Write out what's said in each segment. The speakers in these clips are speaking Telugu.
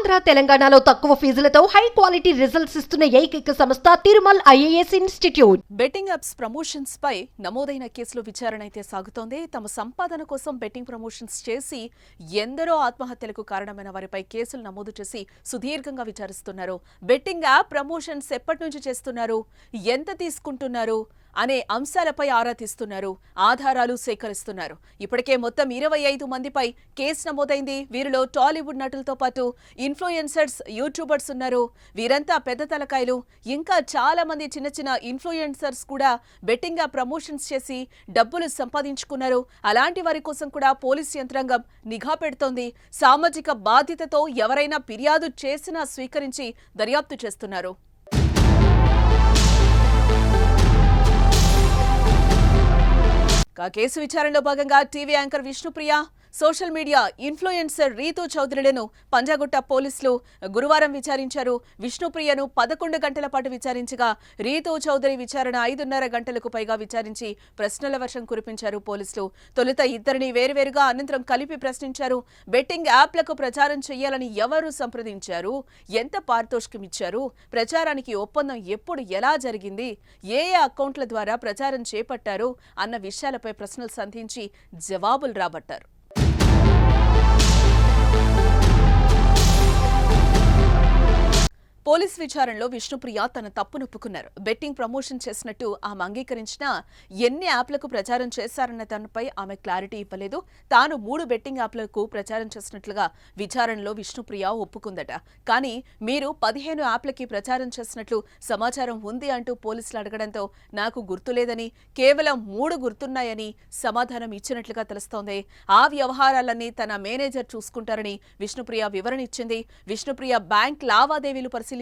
ఆంధ్ర తెలంగాణలో తక్కువ ఫీజులతో హై క్వాలిటీ రిజల్ట్స్ ఇస్తున్న ఏకైక సంస్థ Tirumal IAS institute. Betting apps promotions పై నమోదైన కేసులో విచారణ అయితే సాగుతోంది. తమ సంపాదన కోసం బెట్టింగ్ ప్రమోషన్స్ చేసి ఎందరో ఆత్మహత్యలకు కారణమైన వారిపై కేసులు నమోదు చేసి సుదీర్ఘంగా విచారిస్తున్నారు. బెట్టింగ్ యాప్ ప్రమోషన్స్ ఎప్పటి నుంచి చేస్తున్నారు, ఎంత తీసుకుంటున్నారు అనే అంశాలపై ఆరా తీస్తున్నారు, ఆధారాలు సేకరిస్తున్నారు. ఇప్పటికే మొత్తం 25 మందిపై కేసు నమోదైంది. వీరిలో టాలీవుడ్ నటులతో పాటు ఇన్ఫ్లుయెన్సర్స్, యూట్యూబర్స్ ఉన్నారు. వీరంతా పెద్ద తలకాయలు. ఇంకా చాలా మంది చిన్న చిన్న ఇన్ఫ్లుయెన్సర్స్ కూడా బెట్టింగ్ యాప్ ప్రమోషన్స్ చేసి డబ్బులు సంపాదించుకున్నారు. అలాంటి వారి కోసం కూడా పోలీస్ యంత్రాంగం నిఘా పెడుతోంది. సామాజిక బాధ్యతతో ఎవరైనా ఫిర్యాదు చేసినా స్వీకరించి దర్యాప్తు చేస్తున్నారు. కేసు విచారణలో భాగంగా TV anchor Vishnupriya, social media influencer Rithu చౌదరిలను పంజాగుట్ట పోలీసులు గురువారం విచారించారు. విష్ణుప్రియను 11 గంటల పాటు విచారించగా రీతూ చౌదరి విచారణ 5:30 గంటలకు పైగా విచారించి ప్రశ్నల వర్షం కురిపించారు పోలీసులు. తొలుత ఇద్దరిని వేరువేరుగా, అనంతరం కలిపి ప్రశ్నించారు. బెట్టింగ్ యాప్లకు ప్రచారం చేయాలని ఎవరు సంప్రదించారు, ఎంత పారితోషికం ఇచ్చారు, ప్రచారానికి ఒప్పందం ఎప్పుడు, ఎలా జరిగింది, ఏ అకౌంట్ల ద్వారా ప్రచారం చేపట్టారు అన్న విషయాలపై ప్రశ్నలు సంధించి జవాబులు రాబట్టారు. పోలీస్ విచారణలో విష్ణుప్రియ తన తప్పునొప్పుకున్నారు. బెట్టింగ్ ప్రమోషన్ చేసినట్టు ఆమె అంగీకరించినా ఎన్ని యాప్లకు ప్రచారం చేశారన్న దానిపై ఆమె క్లారిటీ ఇవ్వలేదు. తాను 3 బెట్టింగ్ యాప్లకు ప్రచారం చేసినట్లుగా విచారణలో విష్ణుప్రియ ఒప్పుకుందట. కానీ మీరు 15 యాప్లకి ప్రచారం చేసినట్లు సమాచారం ఉంది అంటూ పోలీసులు అడగడంతో నాకు గుర్తులేదని, కేవలం 3 గుర్తున్నాయని సమాధానం ఇచ్చినట్లుగా తెలుస్తోంది. ఆ వ్యవహారాలన్నీ తన మేనేజర్ చూసుకుంటారని విష్ణుప్రియ వివరణ ఇచ్చింది. విష్ణుప్రియ బ్యాంక్ లావాదేవీలు పరిశీలించారు.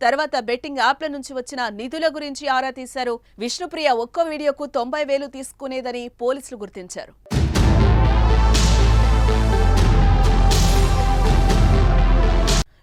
తర్వాత బెట్టింగ్ యాప్ల నుంచి వచ్చిన నిధుల గురించి ఆరా తీశారు. విష్ణుప్రియ ఒక్కో వీడియోకు 90,000 తీసుకునేదని పోలీసులు గుర్తించారు.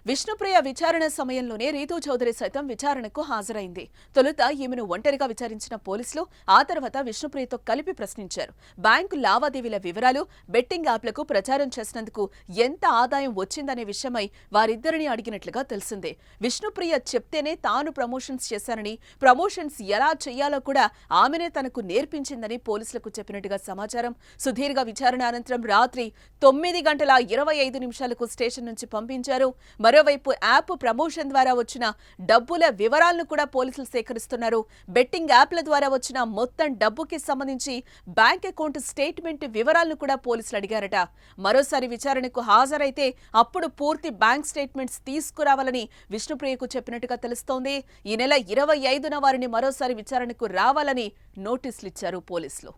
విష్ణుప్రియ విచారణ సమయంలోనే రీతూ చౌదరి సైతం విచారణకు హాజరైంది. తొలుత ఈమెను ఒంటరిగా విచారించిన పోలీసులు ఆ తర్వాత విష్ణుప్రియతో కలిపి ప్రశ్నించారు. బ్యాంకు లావాదేవీల వివరాలు, బెట్టింగ్ యాప్లకు ప్రచారం చేసినందుకు ఎంత ఆదాయం వచ్చిందనే విషయమై వారిద్దరిని అడిగినట్లుగా తెలిసిందే. విష్ణుప్రియ చెప్తేనే తాను ప్రమోషన్స్ చేశానని, ప్రమోషన్స్ ఎలా చేయాలో కూడా ఆమెనే తనకు నేర్పించిందని పోలీసులకు చెప్పినట్టుగా సమాచారం. సుదీర్ఘ విచారణ అనంతరం రాత్రి 9:25 స్టేషన్ నుంచి పంపించారు. మరోవైపు యాప్ ప్రమోషన్ ద్వారా వచ్చిన డబ్బుల వివరాలను కూడా పోలీసులు సేకరిస్తున్నారు. బెట్టింగ్ యాప్ల ద్వారా వచ్చిన మొత్తం డబ్బుకి సంబంధించి బ్యాంక్ అకౌంట్ స్టేట్మెంట్ వివరాలను కూడా పోలీసులు అడిగారట. మరోసారి విచారణకు హాజరైతే అప్పుడు పూర్తి బ్యాంక్ స్టేట్మెంట్స్ తీసుకురావాలని విష్ణుప్రియకు చెప్పినట్టుగా తెలుస్తోంది. ఈ నెల 25న వారిని మరోసారి విచారణకు రావాలని నోటీసులు ఇచ్చారు పోలీసులు.